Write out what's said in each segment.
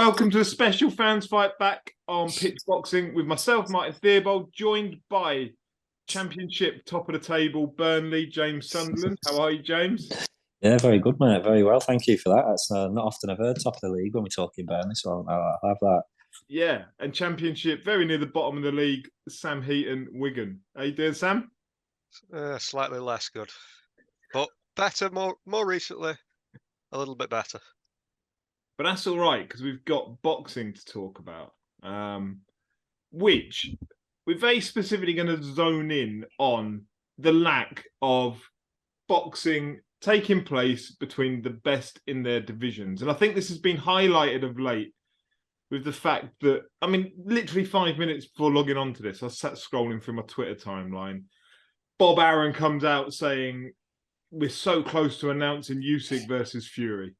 Welcome to a special fans fight back on PitchBoxing with myself, Martin Theobald, joined by Championship top of the table, Burnley, James Sunderland. How are you, James? Yeah, very good, mate. Very well. Thank you for that. That's not often I've heard top of the league when we're talking Burnley, so I'll have that. Yeah, and Championship, very near the bottom of the league, Sam Heaton, Wigan. How you doing, Sam? Slightly less good, but better. More recently, a little bit better. But that's all right, because we've got boxing to talk about, which we're very specifically going to zone in on the lack of boxing taking place between the best in their divisions. And I think this has been highlighted of late with the fact that, I mean, literally 5 minutes before logging on to this, I sat scrolling through my Twitter timeline. Bob Aaron comes out saying, we're so close to announcing Usyk versus Fury.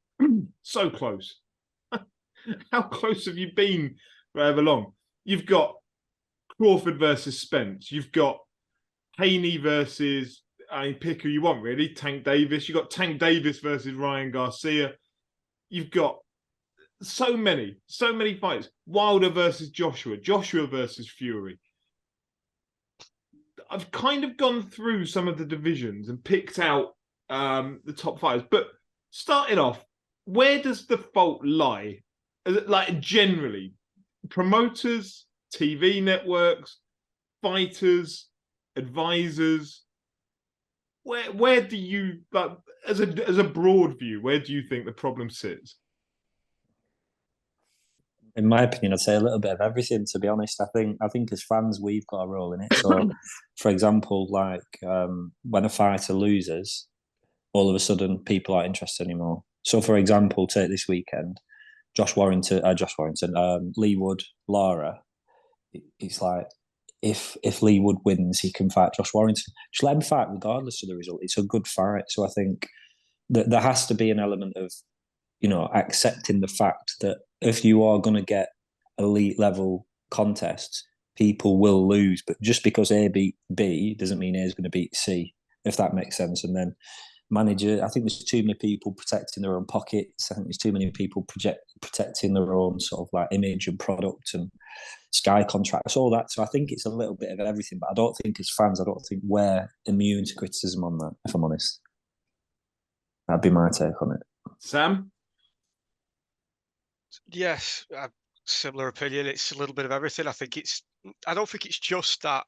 So close. How close have you been for however long? You've got Crawford versus Spence. You've got Haney versus, I mean, pick who you want, really. Tank Davis. You've got Tank Davis versus Ryan Garcia. You've got so many fights. Wilder versus Joshua. Joshua versus Fury. I've kind of gone through some of the divisions and picked out the top fighters. But starting off, where does the fault lie? Like, generally, promoters, TV networks, fighters, advisors. Where do you, like, as a broad view, where do you think the problem sits? In my opinion, I'd say a little bit of everything. To be honest, I think as fans, we've got a role in it. So, for example, like when a fighter loses, all of a sudden people aren't interested anymore. So, for example, take this weekend, Lee Wood, Lara. It's like if Lee Wood wins, he can fight Josh Warrington. Just let him fight regardless of the result. It's a good fight. So I think that there has to be an element of, accepting the fact that if you are going to get elite level contests, people will lose. But just because A beat B doesn't mean A is going to beat C, if that makes sense. And then manager, I think there's too many people protecting their own pockets. I think there's too many people protecting their own sort of like image and product and Sky contracts, all that. So I think it's a little bit of everything. But I don't think as fans, I don't think we're immune to criticism on that, if I'm honest. That'd be my take on it. Sam? Yes, similar opinion. It's a little bit of everything. I don't think it's just that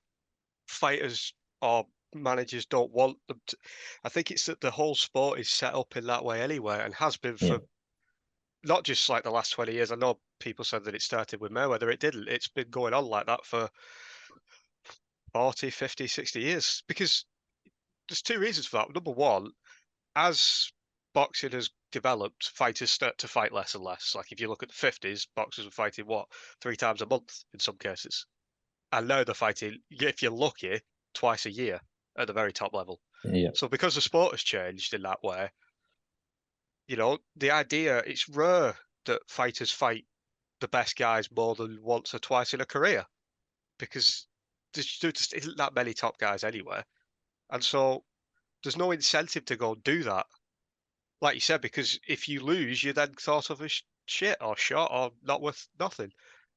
fighters or managers don't want them to. I think it's that the whole sport is set up in that way anyway, and has been for not just like the last 20 years. I know people said that it started with Mayweather. It didn't. It's been going on like that for 40, 50, 60 years. Because there's two reasons for that. Number one, as boxing has developed, fighters start to fight less and less. Like if you look at the 50s, boxers were fighting 3 times a month in some cases. And now they're fighting, if you're lucky, twice a year at the very top level. Yeah. So because the sport has changed in that way, the idea, it's rare that fighters fight the best guys more than once or twice in a career, because there just isn't that many top guys anywhere. And so there's no incentive to go do that. Like you said, because if you lose, you're then thought of as shit or shot or not worth nothing.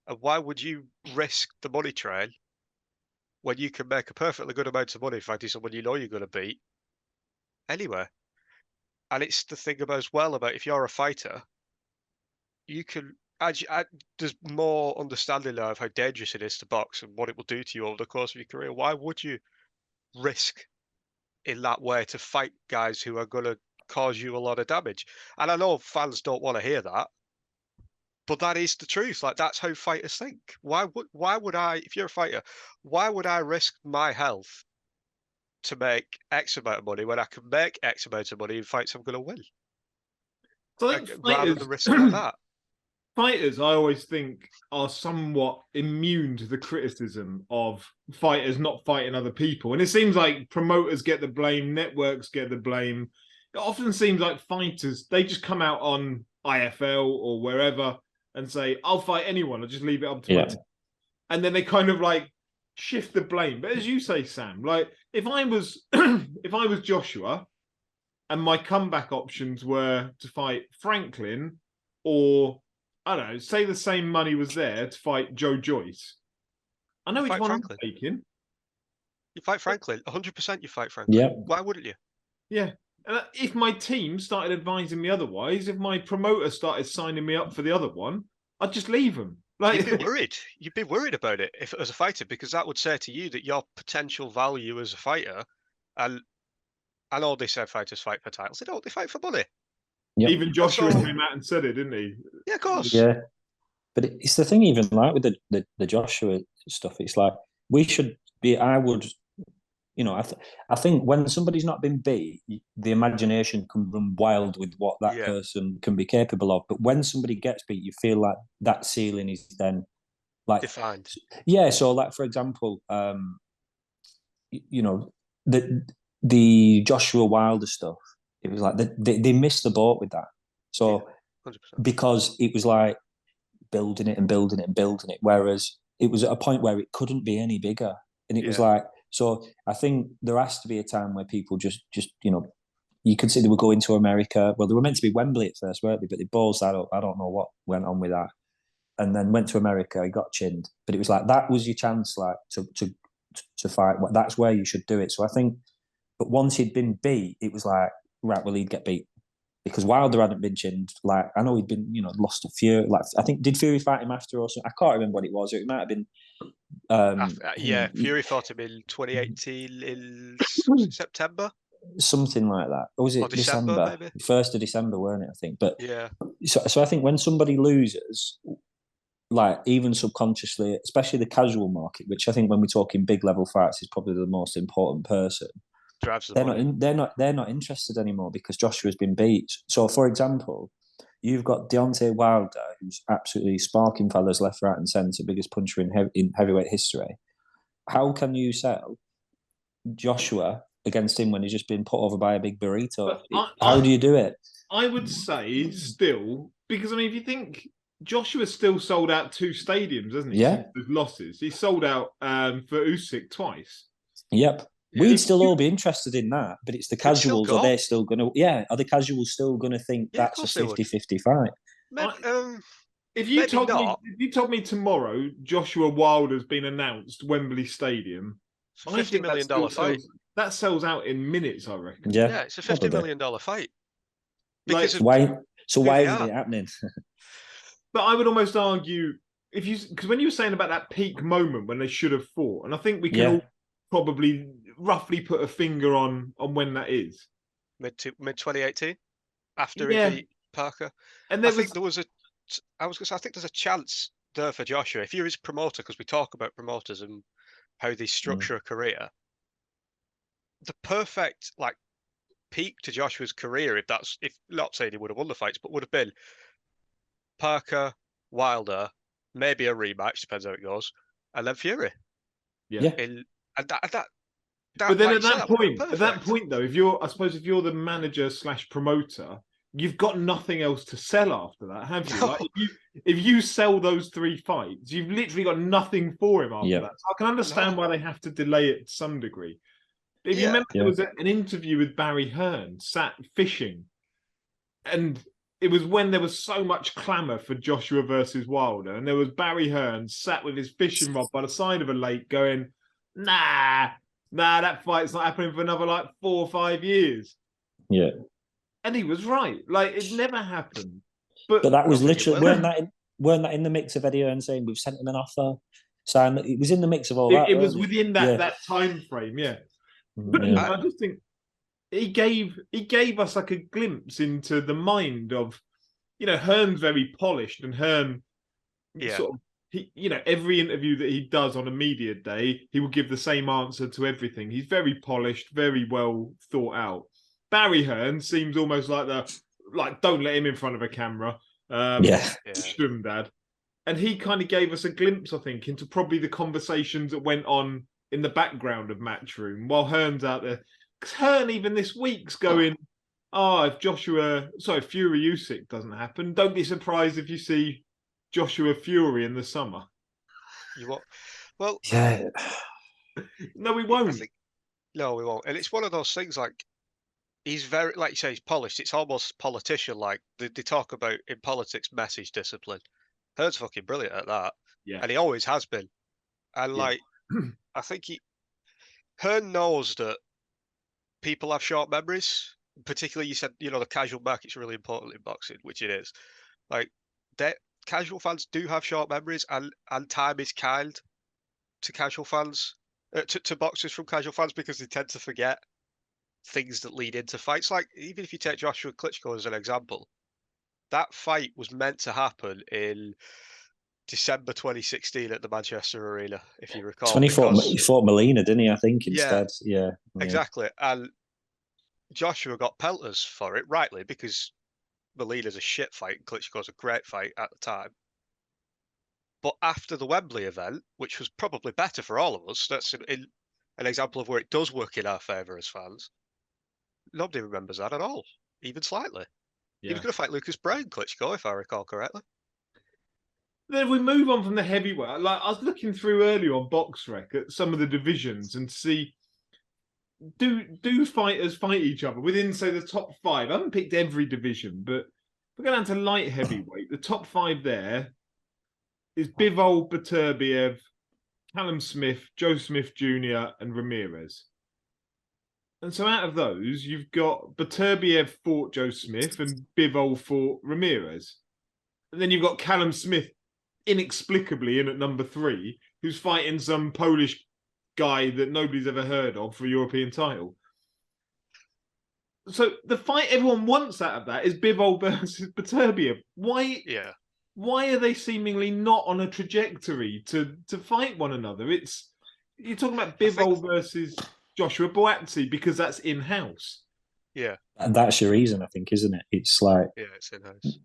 And why would you risk the money train when you can make a perfectly good amount of money fighting someone you know you're going to beat anyway? And it's the thing about as well about if you're a fighter, you can. There's more understanding now of how dangerous it is to box and what it will do to you over the course of your career. Why would you risk in that way to fight guys who are going to cause you a lot of damage? And I know fans don't want to hear that, but that is the truth. Like, that's how fighters think. Why would I, if you're a fighter, why would I risk my health to make X amount of money when I can make X amount of money in fights I'm going to win? So I think rather than risk like that. Fighters, I always think, are somewhat immune to the criticism of fighters not fighting other people. And it seems like promoters get the blame, networks get the blame. It often seems like fighters, they just come out on IFL or wherever and say, I'll fight anyone, I'll just leave it up to my team. And then they kind of like shift the blame. But as you say, Sam, like if I was Joshua and my comeback options were to fight Franklin or I don't know, say the same money was there to fight Joe Joyce, I know You which fight one Franklin. I'm taking. You fight Franklin. 100% you fight Franklin. Yeah. Why wouldn't you? Yeah. If my team started advising me otherwise, if my promoter started signing me up for the other one, I'd just leave them. Like, You'd be worried. You'd be worried about it if as a fighter, because that would say to you that your potential value as a fighter, and I know they say fighters fight for titles. They don't. They fight for money. Yep. even Joshua So- came out and said it, didn't he? Yeah, of course. Yeah. But it's the thing, even like with the Joshua stuff, it's like we should be. I would, I think when somebody's not been beat, the imagination can run wild with what that Yeah. person can be capable of. But when somebody gets beat, you feel like that ceiling is then like Defined. Yeah. So, like for example, the Joshua Wilder stuff. It was like they missed the boat with that. So 100%. because it was like building it and building it and building it, whereas it was at a point where it couldn't be any bigger, and it was like. So I think there has to be a time where people just you could see they were going to America. Well, they were meant to be Wembley at first, weren't they? But they balls that up. I don't know what went on with that. And then went to America. He got chinned, but it was like that was your chance, like to fight. That's where you should do it. So I think, but once he'd been beat, it was like right. Well, he'd get beat because Wilder hadn't been chinned. Like I know he'd been, lost to Fury. Like I think did Fury fight him after or something? I can't remember what it was. It might have been. Fury fought him in 2018 in September. Something like that. Or was it December? Maybe 1st of December, weren't it? I think. But yeah. So I think when somebody loses, like even subconsciously, especially the casual market, which I think when we're talking big level fights is probably the most important person. Drives the they're not interested anymore because Joshua's been beat. So, for example, you've got Deontay Wilder, who's absolutely sparking fellas left, right, and centre, biggest puncher in heavyweight history. How can you sell Joshua against him when he's just been put over by a big burrito? How do you do it? I would say still, because I mean, if you think Joshua still sold out 2 stadiums, hasn't he? Yeah. Since his losses, he sold out for Usyk twice. Yep. We'd still all be interested in that, but it's the casuals. Are they still going to? Yeah. Are the casuals still going to think that's a 50-50 fight? If you told me tomorrow Joshua Wilder's been announced Wembley Stadium, $50 million fight. That sells out in minutes, I reckon. Yeah, it's a $50 million fight. Because why isn't it happening? But I would almost argue because when you were saying about that peak moment when they should have fought, and I think we can all probably roughly put a finger on when that is. Mid 2018, after he beat Parker. And I think there's a chance there for Joshua. If you're his promoter, because we talk about promoters and how they structure a career, the perfect peak to Joshua's career, if not saying he would have won the fights, but would have been Parker, Wilder, maybe a rematch, depends how it goes, and then Fury. Yeah. But then at that point though, if you're the manager / promoter, you've got nothing else to sell after that, have you? Like if you sell those 3 fights, you've literally got nothing for him after that. So I can understand why they have to delay it to some degree. But if you remember, there was an interview with Barry Hearn, sat fishing, and it was when there was so much clamour for Joshua versus Wilder, and there was Barry Hearn sat with his fishing rod by the side of a lake going, nah, that fight's not happening for another 4 or 5 years. Yeah. And he was right. It never happened. But that was literally weren't that in the mix of Eddie Hearn saying we've sent him an offer? Sign it was in the mix of all that. It was within that time frame, yeah. But I just think he gave us a glimpse into the mind of, Hearn's very polished, and Hearn sort of every interview that he does on a media day, he will give the same answer to everything. He's very polished, very well thought out. Barry Hearn seems almost like don't let him in front of a camera. Dad. And he kind of gave us a glimpse, I think, into probably the conversations that went on in the background of Matchroom while Hearn's out there. Because Hearn even this week's going, if Fury Usyk doesn't happen, don't be surprised if you see Joshua Fury in the summer. You what? Well, yeah. No, we won't. No, we won't. And it's one of those things he's very, like you say, he's polished. It's almost politician-like. They talk about in politics message discipline. Heard's fucking brilliant at that. Yeah. And he always has been. And, Yeah. like, I think Hearn knows that people have short memories. Particularly, you said, the casual market's really important in boxing, which it is. Like, casual fans do have short memories, and time is kind to casual fans, to boxers from casual fans, because they tend to forget things that lead into fights. Like, even if you take Joshua Klitschko as an example, that fight was meant to happen in December 2016 at the Manchester Arena, if you recall. 24, he fought Molina, didn't he? I think instead. Yeah, exactly. And Joshua got pelters for it, rightly, because Molina's a shit fight and Klitschko's a great fight at the time. But after the Wembley event, which was probably better for all of us, that's an example of where it does work in our favour as fans. Nobody remembers that at all, even slightly. He was going to fight Lucas Bryan, Klitschko, if I recall correctly. Then we move on from the heavyweight. Like, I was looking through earlier on BoxRec at some of the divisions and see, do fighters fight each other within, say, the top 5? I haven't picked every division, but if we go down to light heavyweight, the top 5 there is Bivol, Beterbiev, Callum Smith, Joe Smith Jr., and Ramirez. And so out of those, you've got Beterbiev fought Joe Smith and Bivol fought Ramirez. And then you've got Callum Smith inexplicably in at number 3, who's fighting some Polish guy that nobody's ever heard of for a European title. So the fight everyone wants out of that is Bivol versus Beterbiev. Why? Yeah. Why are they seemingly not on a trajectory to fight one another? You're talking about Bivol versus Joshua Buatsi because that's in-house. Yeah. And that's your reason, I think, isn't it? It's like, yeah, it's in-house.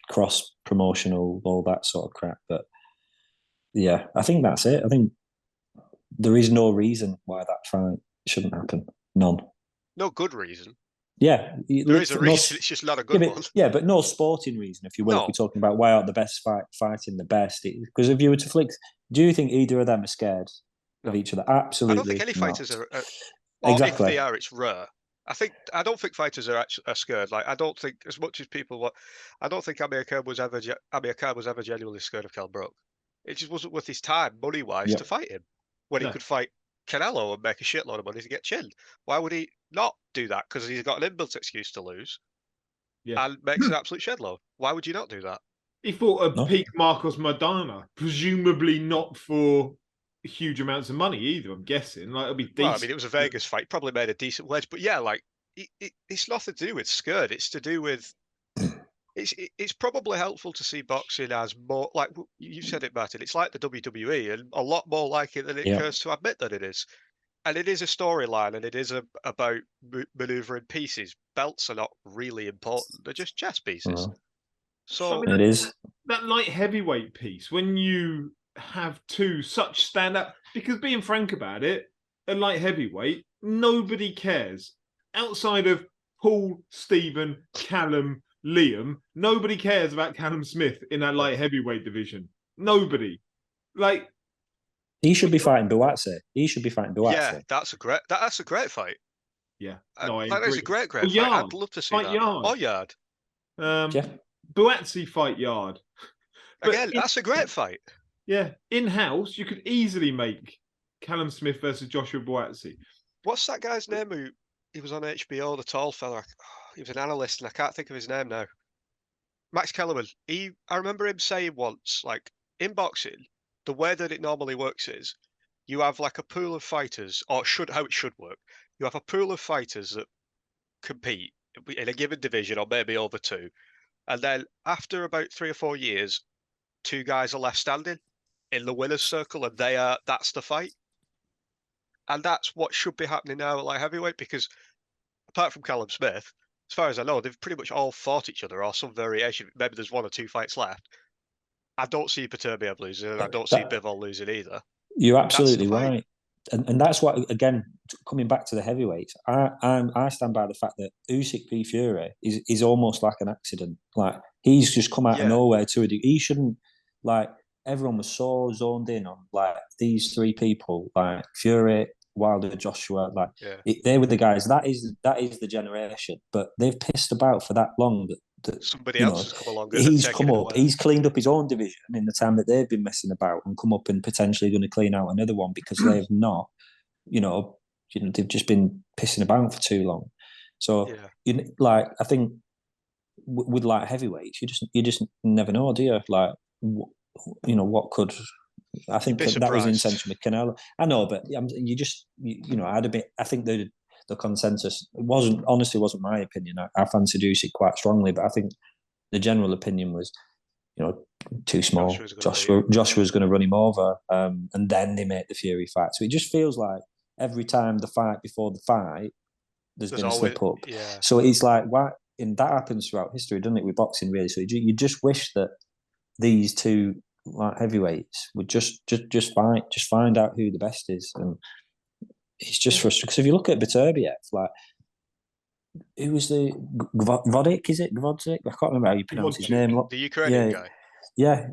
Cross-promotional, all that sort of crap. But yeah, I think that's it. I think there is no reason why that fight shouldn't happen. None. No good reason. Yeah. There is a reason, it's just not a good one. Yeah, but no sporting reason, if you will. No. If we're talking about why aren't the best fighting the best. Because if you were to flick, do you think either of them are scared of each other? Absolutely. I don't think any fighters are. Exactly. If they are, it's rare. I don't think fighters are scared. Like, I don't think, as much as people I don't think Amir Khan was ever genuinely scared of Kell Brook. It just wasn't worth his time, money-wise, to fight him. When he could fight Canelo and make a shitload of money to get chinned. Why would he not do that? Because he's got an inbuilt excuse to lose and makes an absolute shedload. Why would you not do that? He fought a peak Marcos Maidana, presumably not for huge amounts of money either, I'm guessing. Like, it'll be decent. Well, I mean, it was a Vegas fight, probably made a decent wage, but yeah, like, it's nothing to do with scared. It's to do with it's probably helpful to see boxing as more, like you said it, Martin, it's like the WWE and a lot more like it than it cares to admit that it is. And it is a storyline, and it is about manoeuvring pieces. Belts are not really important. They're just chess pieces. So it is. That light heavyweight piece, when you have two such standout, because being frank about it, a light heavyweight, nobody cares. Outside of Paul, Stephen, Callum, Liam, nobody cares about Callum Smith in that light heavyweight division. Nobody. Like, he should be fighting Buatsi. Yeah, that's a great fight. Yeah, that is a great fight. I'd love to see that. Yard. Buatsi fight Yard. Again, that's a great fight. Yeah, in-house, you could easily make Callum Smith versus Joshua Buatsi. What's that guy's name? He was on HBO, the tall fella. He was an analyst, and I can't think of his name now. Max Kellerman. I remember him saying once, like, in boxing, the way that it normally works is you have like a pool of fighters, or how it should work. You have a pool of fighters that compete in a given division, or maybe over 2. And then after about 3 or 4 years, 2 guys are left standing in the winner's circle, and that's the fight. And that's what should be happening now at light heavyweight, because apart from Callum Smith, as far as I know, they've pretty much all fought each other or some variation. Maybe there's 1 or 2 fights left. I don't see Beterbiev losing, and I don't see Bivol losing either. You're absolutely right. And that's what, again, coming back to the heavyweights, I stand by the fact that Usyk v Fury is almost like an accident. Like, he's just come out of nowhere to a degree. He shouldn't, like, everyone was so zoned in on, like, these 3 people, like Fury, Wilder, Joshua, like, they were the guys. That is the generation. But they've pissed about for that long that somebody you else know, has come along and he's taken come it up, away. he's cleaned up his own division in the time that they've been messing about, and come up and potentially going to clean out another one because they've not, they've just been pissing about for too long. So, like, I think with like heavyweights, you just never know, do you? Like, what could. I think that was the intention with Canelo. I know, but I'd admit, I think the consensus, it wasn't my opinion. I fancied Usyk quite strongly, but I think the general opinion was, too small. Joshua's going to run him over, and then they make the Fury fight. So it just feels like every time the fight before the fight, there's been a slip up. Yeah. So it's like, why? And that happens throughout history, doesn't it, with boxing, really? So you just wish that these two like heavyweights would just find out who the best is, and it's just frustrating. Because if you look at Beterbiev, like, who was the Gvodik? Is it Gvodik? I can't remember how you pronounce his name. The Ukrainian guy. Yeah,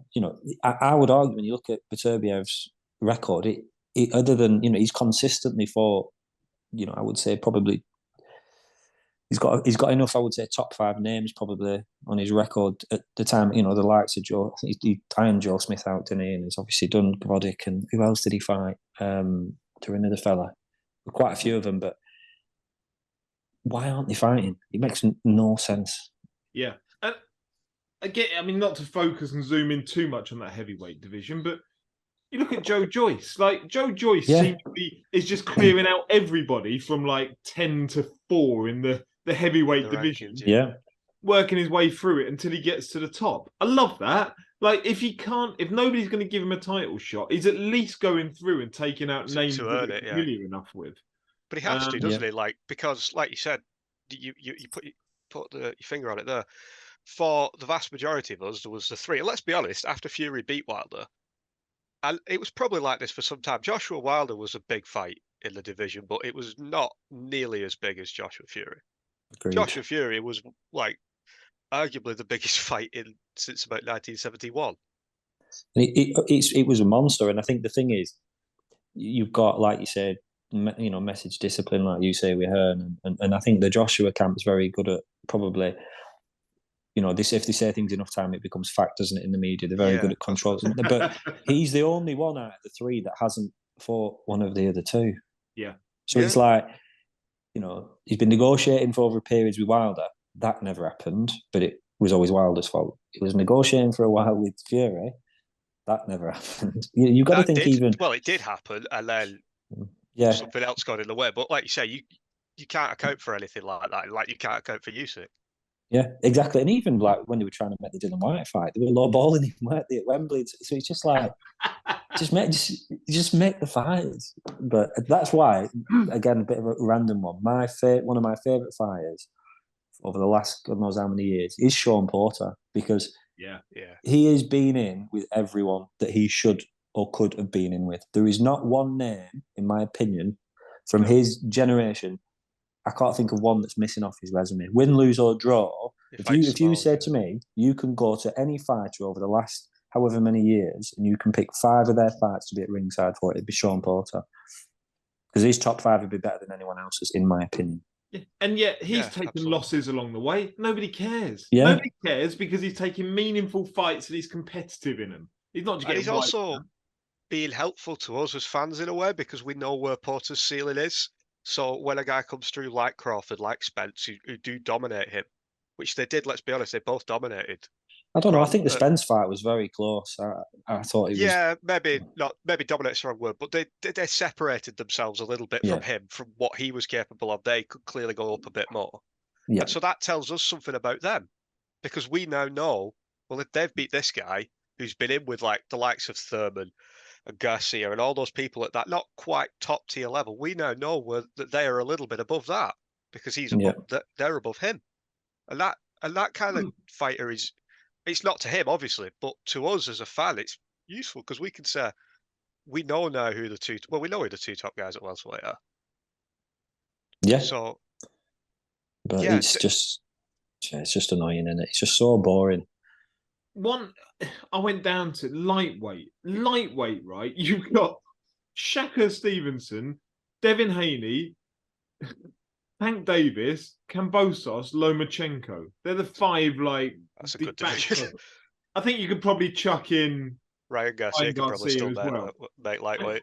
I would argue when you look at Beterbiev's record, it other than he's consistently fought. I would say probably he's got enough. I would say top 5 names probably on his record at the time. The likes of Joe. He ironed Joe Smith out, didn't he? And he's obviously done Gvodik, and who else did he fight? To another fella. Quite a few of them, but why aren't they fighting? It makes no sense. Yeah. And again, I mean, not to focus and zoom in too much on that heavyweight division, but you look at Joe Joyce. Like, Joe Joyce is just clearing out everybody from like 10 to 4 in the heavyweight division. Yeah. Working his way through it until he gets to the top. I love that. Like, if nobody's going to give him a title shot, he's at least going through and taking out names that he's familiar enough with. But he has to, doesn't he? Like, because, like you said, you put your finger on it there. For the vast majority of us, there was the 3. Let's be honest. After Fury beat Wilder, and it was probably like this for some time. Joshua Wilder was a big fight in the division, but it was not nearly as big as Joshua Fury. Agreed. Joshua Fury was like arguably the biggest fight since about 1971. And it was a monster, and I think the thing is, you've got, like you said, message discipline, like you say with Hearn, and I think the Joshua camp is very good at probably, if they say things enough time, it becomes fact, doesn't it, in the media? They're very good at controlling. But he's the only one out of the 3 that hasn't fought one of the other 2. Yeah. So it's like, he's been negotiating for over periods with Wilder. That never happened, but it was always Wilder's fault. He was negotiating for a while with Fury. That never happened. You got to think Well, it did happen, and then something else got in the way. But like you say, you can't account for anything like that. Like, you can't account for Usyk. Yeah, exactly. And even like when they were trying to make the Dylan White fight, they were lowballing him, weren't they, at Wembley? So it's just like, just make the fights. But that's why, again, a bit of a random one. One of my favourite fighters over the last God knows how many years is Sean Porter, because he has been in with everyone that he should or could have been in with. There is not one name, in my opinion, from his generation. I can't think of one that's missing off his resume. Win, lose, or draw. If you say to me, you can go to any fighter over the last however many years, and you can pick 5 of their fights to be at ringside for, it'd be Sean Porter, because his top 5 would be better than anyone else's, in my opinion. Yeah. And yet he's taken losses along the way. Nobody cares. Yeah. Nobody cares because he's taking meaningful fights and he's competitive in them. He's not just getting. And he's also being helpful to us as fans in a way, because we know where Porter's ceiling is. So when a guy comes through like Crawford, like Spence, who do dominate him, which they did, let's be honest, they both dominated. I don't know. I think the Spence fight was very close. I thought it was. Yeah, maybe not. Maybe dominate's the wrong word, but they separated themselves a little bit from him, from what he was capable of. They could clearly go up a bit more. Yeah. And so that tells us something about them, because we now know, well, if they've beat this guy who's been in with like the likes of Thurman and Garcia and all those people at that not quite top tier level, we now know that they are a little bit above that, because he's above, they're above him, and that kind of fighter is. It's not to him, obviously, but to us as a fan, it's useful, because we can say we know now who the 2. Well, we know who the 2 top guys at welterweight are. Yeah. So, but it's just annoying, isn't it? It's just so boring. I went down to lightweight, right? You've got Shaka Stevenson, Devin Haney, Tank Davis, Kambosos, Lomachenko. They're the 5 like. That's a de good facto- division. I think you could probably chuck in Ryan Garcia Ryan could probably still Garcia as well. make lightweight.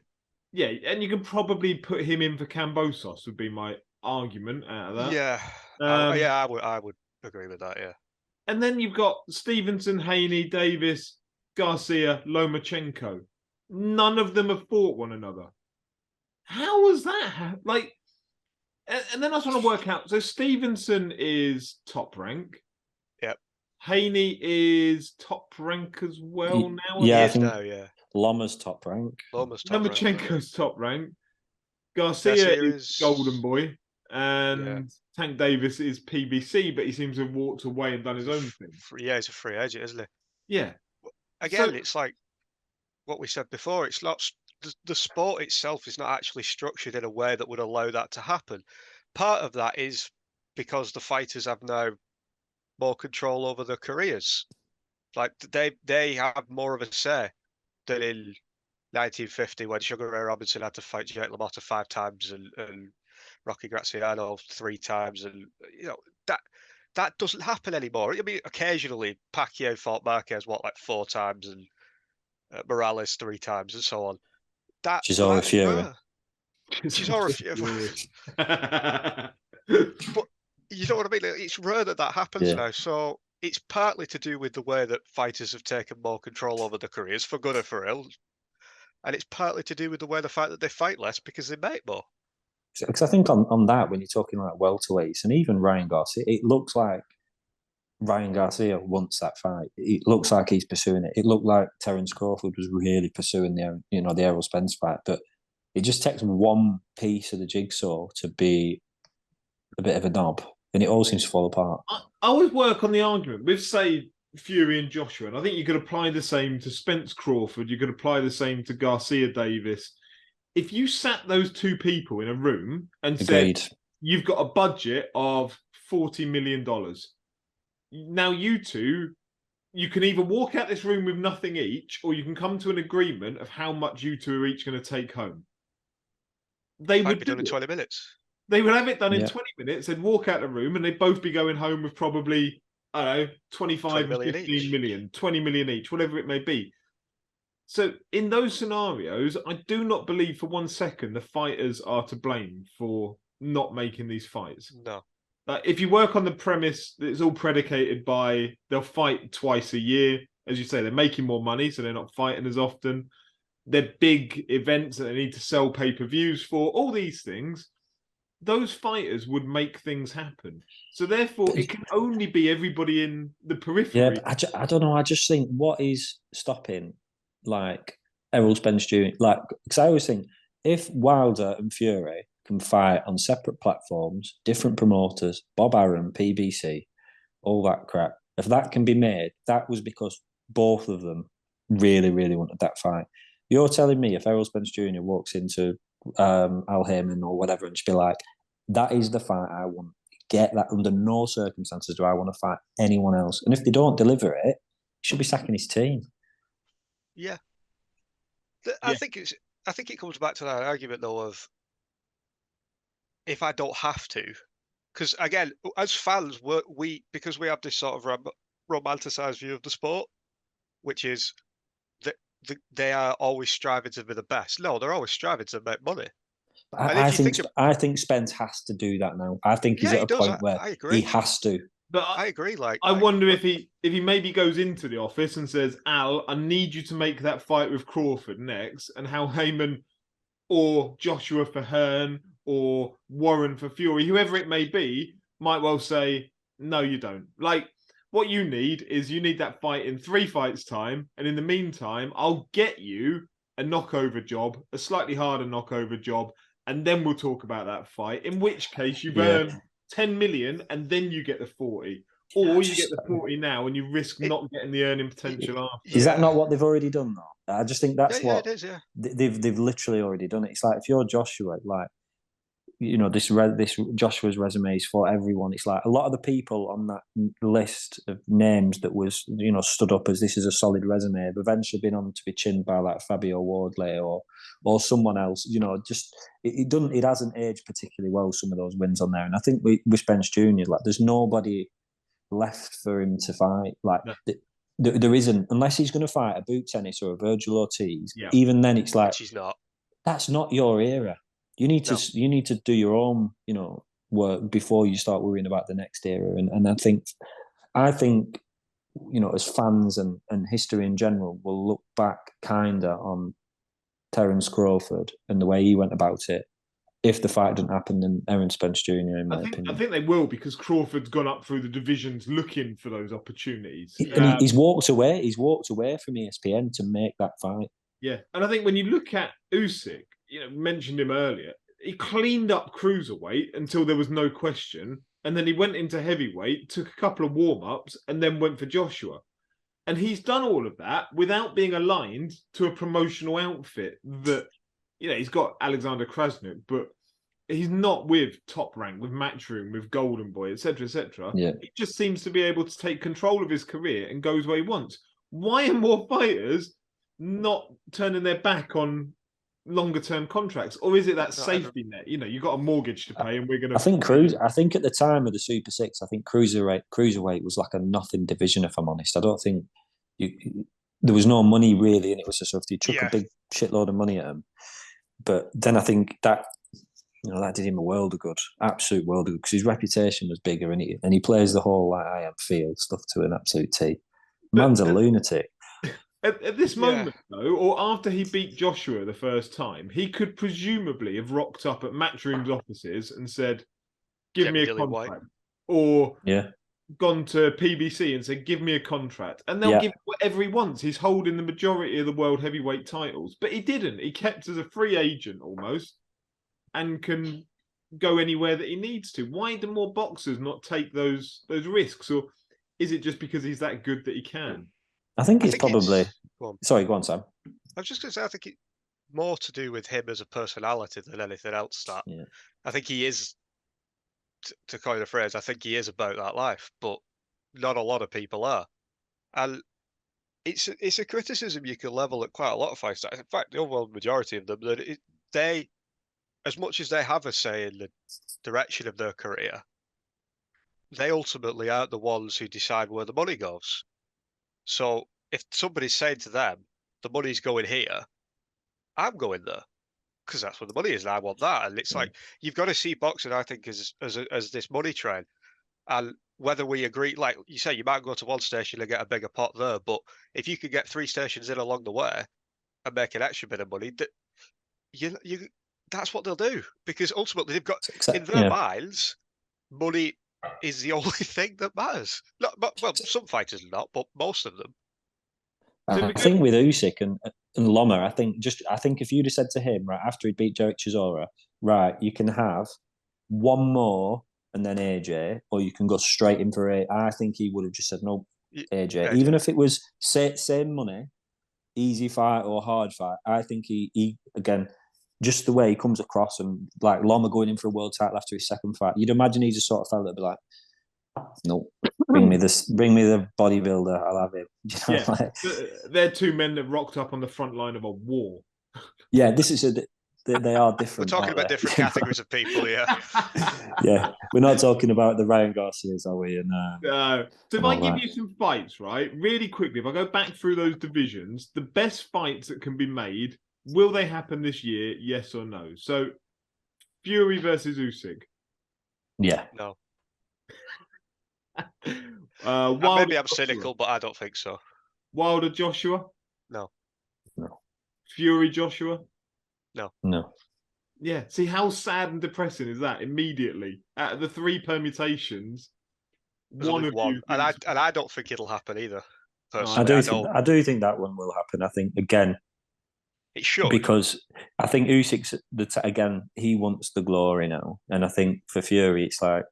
Yeah, and you could probably put him in for Kambosos. Would be my argument out of that. Yeah, Um, I would agree with that. Yeah, And then you've got Stevenson, Haney, Davis, Garcia, Lomachenko. None of them have fought one another. How was that? Like, and then I was trying to work out. So Stevenson is top rank. Yep. Haney is top rank as well now. Yeah, I think now, yeah. Loma's top rank. Lomachenko's top rank. Garcia is Golden Boy. And Tank Davis is PBC, but he seems to have walked away and done his own thing. Yeah, he's a free agent, isn't he? Yeah. Again, it's like what we said before. It's not the sport itself is not actually structured in a way that would allow that to happen. Part of that is because the fighters have now more control over their careers. Like they have more of a say than in 1950 when Sugar Ray Robinson had to fight Jake LaMotta 5 times and Rocky Graziano 3 times, and that doesn't happen anymore. I mean, occasionally Pacquiao fought Marquez like 4 times, and Morales 3 times, and so on. Chisora Fury. Chisora Fury. But you know what I mean? It's rare that happens now. So it's partly to do with the way that fighters have taken more control over their careers, for good or for ill, and it's partly to do with the fact that they fight less because they make more. Because I think on that, when you're talking like welterweights and even Ryan Garcia, it looks like Ryan Garcia wants that fight. It looks like he's pursuing it. It looked like Terence Crawford was really pursuing the Errol Spence fight, but it just takes one piece of the jigsaw to be a bit of a knob, and it all seems to fall apart. I always work on the argument with, say, Fury and Joshua, and I think you could apply the same to Spence Crawford. You could apply the same to Garcia Davis. If you sat those 2 people in a room and said, you've got a budget of $40 million. Now you two, you can either walk out this room with nothing each, or you can come to an agreement of how much you two are each going to take home. They would be done in 20 minutes. They would have it done in 20 minutes. They'd walk out the room and they'd both be going home with probably, I don't know, 25 and 15 million, 20 million each, whatever it may be. So in those scenarios, I do not believe for 1 second the fighters are to blame for not making these fights. No. If you work on the premise that it's all predicated by they'll fight twice a year, as you say, they're making more money, so they're not fighting as often. They're big events that they need to sell pay-per-views for, all these things. Those fighters would make things happen. So therefore, it can only be everybody in the periphery. Yeah, but I don't know. I just think what is stopping, like, Errol Spence Jr., because I always think if Wilder and Fury can fight on separate platforms, different promoters, Bob Arum, PBC, all that crap, if that can be made, that was because both of them really, really wanted that fight. You're telling me if Errol Spence Jr. walks into Al Heyman or whatever and just be like, that is the fight I want. Get that. Under no circumstances do I want to fight anyone else. And if they don't deliver it, he should be sacking his team. Yeah. I think it comes back to that argument though of if I don't have to, because again, as fans, because we have this sort of romanticized view of the sport, which is that they are always striving to be the best. No, they're always striving to make money. I think Spence has to do that now. I think he's at a point where he has to. But I agree. I wonder if he maybe goes into the office and says, "Al, I need you to make that fight with Crawford next," and how Heyman or Joshua for Hearn or Warren for Fury, whoever it may be, might well say, "No, you don't." Like, what you need is that fight in 3 fights' time, and in the meantime, I'll get you a knockover job, a slightly harder knockover job, and then we'll talk about that fight. In which case, you've earned 10 million, and then you get the 40, or you get the 40 now, and you risk not getting the earning potential after. Is that not what they've already done, though? I just think that's what it is. Yeah, they've literally already done it. It's like if you're Joshua, like this Joshua's resume is for everyone. It's like a lot of the people on that list of names that was stood up as this is a solid resume have eventually been on to be chinned by like Fabio Wardley or someone else. Just it hasn't aged particularly well, some of those wins on there. And I think with Spence Jr., like there's nobody left for him to fight. Like there isn't, unless he's going to fight a Boot Tennis or a Virgil Ortiz. Yeah. Even then, it's like which he's not. That's not your era. You need to do your own, work before you start worrying about the next era. And I think, as fans and history in general, will look back kinda on Terence Crawford and the way he went about it. If the fight didn't happen, then Aaron Spence Jr. in my opinion. I think they will, because Crawford's gone up through the divisions looking for those opportunities. And he's walked away. He's walked away from ESPN to make that fight. Yeah, and I think when you look at Usyk, mentioned him earlier, he cleaned up cruiserweight until there was no question, and then he went into heavyweight, took a couple of warm-ups, and then went for Joshua. And he's done all of that without being aligned to a promotional outfit that, he's got Alexander Krasnuk, but he's not with Top Rank, with Matchroom, with Golden Boy, etc., etc. Yeah. He just seems to be able to take control of his career and goes where he wants. Why are more fighters not turning their back on longer term contracts, or is it that safety net? You've got a mortgage to pay, and we're going to. I think at the time of the Super Six, I think cruiserweight was like a nothing division. If I'm honest, I don't think there was no money really, and it was just sort of you took a big shitload of money at him. But then I think that that did him a world of good, absolute world of good, because his reputation was bigger, and he plays the whole like I am field stuff to an absolute T. Man's a lunatic. At this moment, though, or after he beat Joshua the first time, he could presumably have rocked up at Matchroom's offices and said, give me a contract. Or gone to PBC and said, give me a contract. And they'll give whatever he wants. He's holding the majority of the world heavyweight titles. But he didn't. He kept as a free agent almost and can go anywhere that he needs to. Why do more boxers not take those risks? Or is it just because he's that good that he can? I think it's probably. Sorry, go on, Sam. I was just going to say, I think it's more to do with him as a personality than anything else. I think he is, to coin a phrase, I think he is about that life, but not a lot of people are. And it's a criticism you can level at quite a lot of fights. In fact, the overwhelming majority of them, that they, as much as they have a say in the direction of their career, they ultimately aren't the ones who decide where the money goes. So if somebody's saying to them, the money's going here, I'm going there because that's where the money is, and I want that. And it's like you've got to see boxing, I think, as this money train. And whether we agree, like you say, you might go to one station and get a bigger pot there, but if you could get 3 stations in along the way and make an extra bit of money, that that's what they'll do, because ultimately they've got in their minds, money is the only thing that matters. Well, some fighters not, but most of them. I think with Usyk and Loma, I think if you'd have said to him right after he beat Derek Chisora, right, you can have one more and then AJ, or you can go straight in for AJ. I think he would have just said no, AJ. Even if it was same money, easy fight or hard fight. I think he again, just the way he comes across, and like Loma going in for a world title after his second fight, you'd imagine he's a sort of fella that'd be like, no, bring me the bodybuilder, I'll have him. They're 2 men that rocked up on the front line of a war. Yeah, this is they are different. We're talking about different categories of people, yeah, we're not talking about the Ryan Garcias, are we? So if I give you some fights, right, really quickly, if I go back through those divisions, the best fights that can be made, will they happen this year? Yes or no? So Fury versus Usyk. Yeah. No. Maybe I'm cynical, but I don't think so. Wilder Joshua? No. Fury Joshua? No. Yeah. See how sad and depressing is that? Immediately, out of the 3 permutations, one. And I don't think it'll happen either. I do think that one will happen. I think again, it should, because I think Usyk's again, he wants the glory now, and I think for Fury, it's like,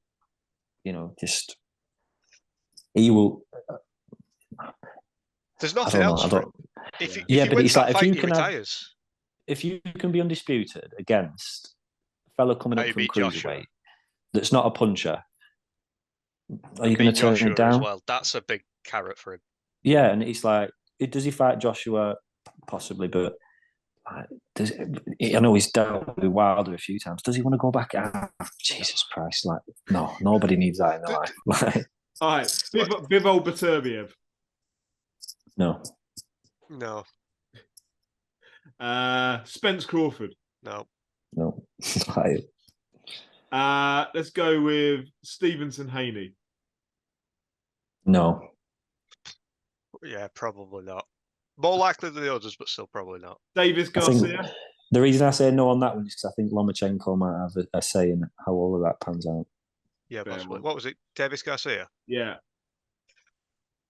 just. He will. There's nothing else. But it's like if you can be undisputed against fella coming How up you from beat Joshua. cruiserweight that's not a puncher. Are you And going beat to turn Joshua it down? as well. That's a big carrot for him. Yeah, and it's like, does he fight Joshua? Possibly, but I know he's dealt with Wilder a few times. Does he want to go back? Jesus Christ! Like, no, nobody needs that in their life. Like, All right, Bivol Baturbiev. no, No, Spence Crawford. no. Like, Let's go with Stevenson Haney. no. Yeah, probably not. More likely than the others, but still probably not. Davis I think Garcia. the reason I say no on that one is because I think Lomachenko might have a say in how all of that pans out. Yeah, Fair possibly. one. What was it? Davis Garcia? Yeah.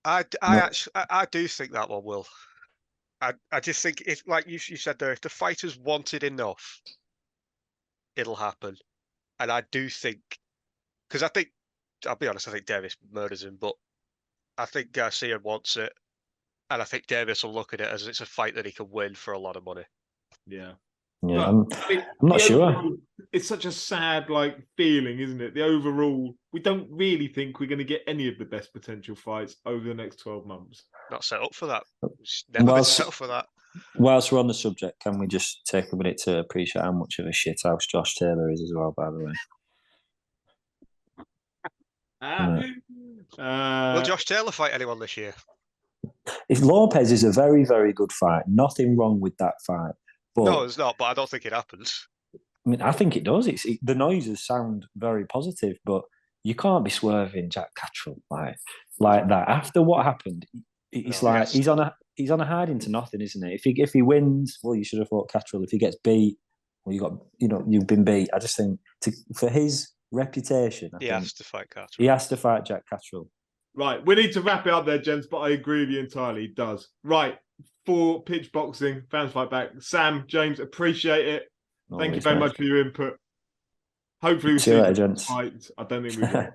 I No. actually I do think that one will. I just think if, like you said there, if the fighters wanted enough, it'll happen. And I do think, because I think, I'll be honest, I think Davis murders him, but I think Garcia wants it, and I think Davis will look at it as it's a fight that he can win for a lot of money. Yeah. Yeah, But I'm not sure. overall, it's such a sad feeling, isn't it? The overall, we don't really think we're going to get any of the best potential fights over the next 12 months. Not set up for that. It's never been set up for that. Whilst we're on the subject, can we just take a minute to appreciate how much of a shithouse Josh Taylor is as well, by the way? Will Josh Taylor fight anyone this year? If Lopez is a very, very good fight, nothing wrong with that fight. But, no, it's not, but I don't think it happens. I mean, I think it does. The noises sound very positive, but you can't be swerving Jack Catterall like that. After what happened, it's he's on a hiding to nothing, isn't it? If he wins, well, you should have fought Catterall. If he gets beat, well, you've been beat. I just think for his reputation, he has to fight Catterall. He has to fight Jack Catterall. Right, we need to wrap it up there, gents, but I agree with you entirely. It does. Right, for Pitch Boxing, Fans Fight Back, Sam, James, appreciate it. Thank you very much for your input. Hopefully we'll see you later, gents. I don't think we will.